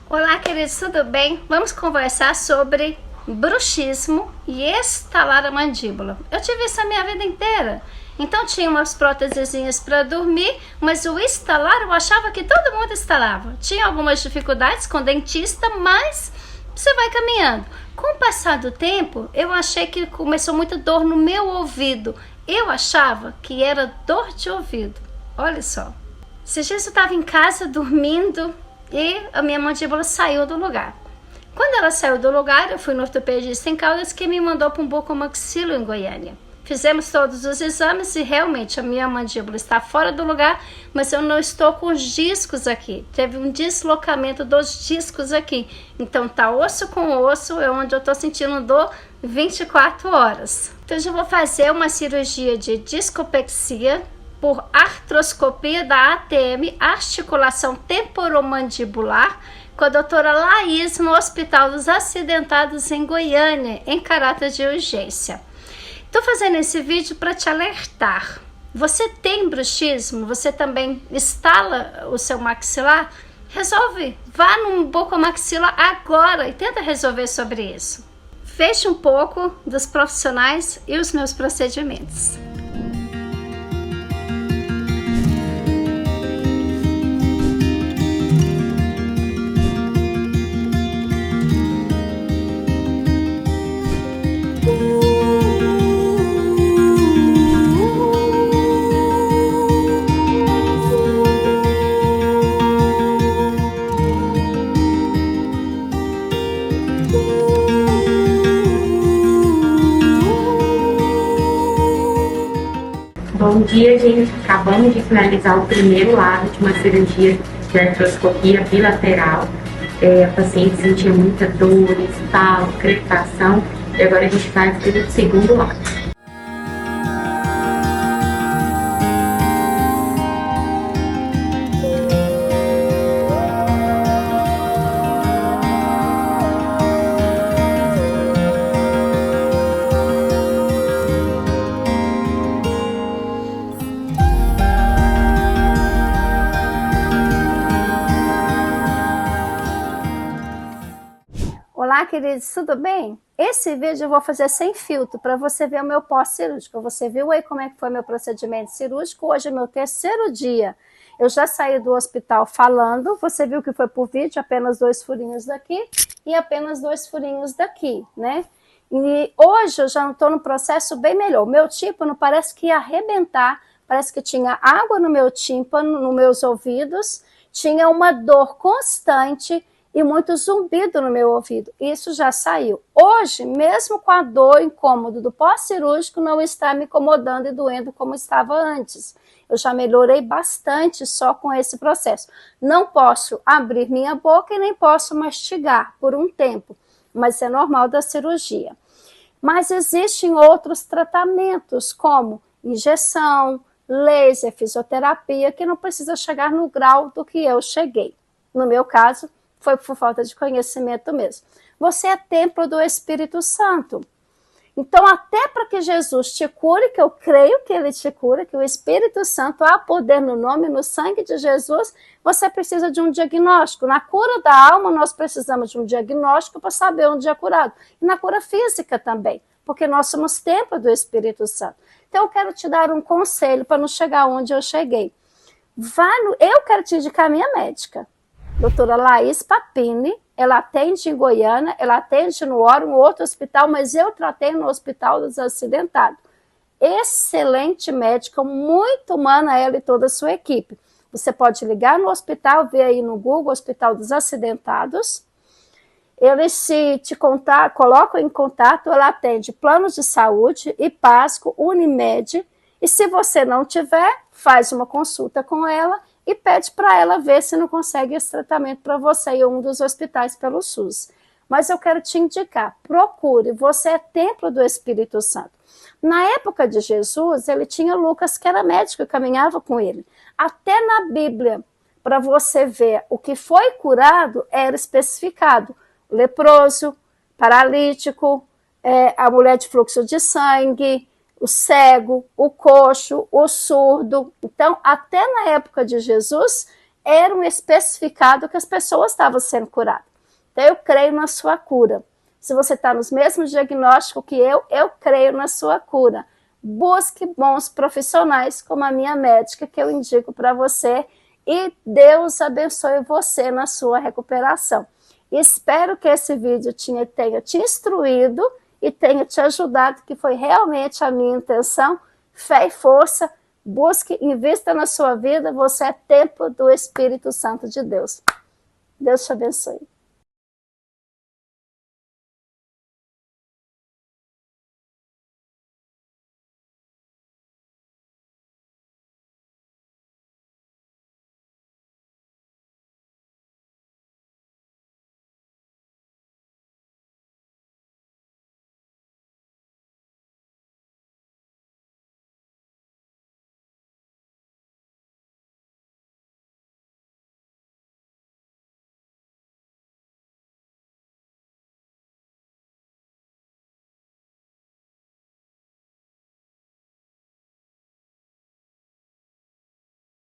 Olá, queridos, tudo bem? Vamos conversar sobre bruxismo e estalar a mandíbula. Eu tive isso a minha vida inteira. Então tinha umas prótesezinhas para dormir, mas o estalar eu achava que todo mundo instalava. Tinha algumas dificuldades com dentista, mas você vai caminhando. Com o passar do tempo, eu achei que começou muita dor no meu ouvido. Eu achava que era dor de ouvido. Olha só. Esses dias eu estava em casa dormindo e a minha mandíbula saiu do lugar. Quando ela saiu do lugar, eu fui no ortopedista em Caldas, que me mandou para um bucomaxilo em Goiânia. Fizemos todos os exames e realmente a minha mandíbula está fora do lugar, mas eu não estou com os discos aqui. Teve um deslocamento dos discos aqui. Então tá osso com osso, é onde eu estou sentindo dor 24 horas. Então eu já vou fazer uma cirurgia de discopexia por artroscopia da ATM, articulação temporomandibular, com a doutora Laís no Hospital dos Acidentados em Goiânia, em caráter de urgência. Estou fazendo esse vídeo para te alertar. Você tem bruxismo? Você também instala o seu maxilar? Resolve, vá no bucomaxila agora e tenta resolver sobre isso. Veja um pouco dos profissionais e os meus procedimentos. Bom dia, gente. Acabamos de finalizar o primeiro lado de uma cirurgia de artroscopia bilateral. A paciente sentia muita dor, estalo, crepitação, e agora a gente vai fazer o segundo lado. Olá, queridos, tudo bem? Esse vídeo eu vou fazer sem filtro, para você ver o meu pós-cirúrgico. Você viu aí como é que foi meu procedimento cirúrgico? Hoje é meu terceiro dia. Eu já saí do hospital falando, você viu que foi por vídeo, apenas 2 furinhos daqui e apenas 2 furinhos daqui, né? E hoje eu já não estou no processo bem melhor. O meu tímpano parece que ia arrebentar, parece que tinha água no meu tímpano, nos meus ouvidos, tinha uma dor constante e muito zumbido no meu ouvido. Isso já saiu. Hoje, mesmo com a dor, incômodo do pós-cirúrgico, não está me incomodando e doendo como estava antes. Eu já melhorei bastante só com esse processo. Não posso abrir minha boca e nem posso mastigar por um tempo, mas é normal da cirurgia. Mas existem outros tratamentos, como injeção, laser, fisioterapia, que não precisa chegar no grau do que eu cheguei. No meu caso, foi por falta de conhecimento mesmo. Você é templo do Espírito Santo. Então, até para que Jesus te cure, que eu creio que ele te cura, que o Espírito Santo há poder no nome e no sangue de Jesus, você precisa de um diagnóstico. Na cura da alma, nós precisamos de um diagnóstico para saber onde é curado. E na cura física também, porque nós somos templo do Espírito Santo. Então, eu quero te dar um conselho para não chegar onde eu cheguei. Eu quero te indicar a minha médica. Doutora Laís Papini, ela atende em Goiânia, ela atende no Oro, um outro hospital, mas eu tratei no Hospital dos Acidentados. Excelente médica, muito humana ela e toda a sua equipe. Você pode ligar no hospital, ver aí no Google, Hospital dos Acidentados. Eles colocam em contato, ela atende planos de saúde, IPASCO, Unimed, e se você não tiver, faz uma consulta com ela e pede para ela ver se não consegue esse tratamento para você em um dos hospitais pelo SUS. Mas eu quero te indicar, procure, você é templo do Espírito Santo. Na época de Jesus, ele tinha Lucas, que era médico e caminhava com ele. Até na Bíblia, para você ver o que foi curado, era especificado. O leproso, paralítico, a mulher de fluxo de sangue, o cego, o coxo, o surdo. Então, até na época de Jesus, era um especificado que as pessoas estavam sendo curadas. Então, eu creio na sua cura. Se você está nos mesmos diagnósticos que eu creio na sua cura. Busque bons profissionais, como a minha médica, que eu indico para você, e Deus abençoe você na sua recuperação. Espero que esse vídeo tenha te instruído e tenha te ajudado, que foi realmente a minha intenção. Fé e força, busque, invista na sua vida, você é templo do Espírito Santo de Deus. Deus te abençoe.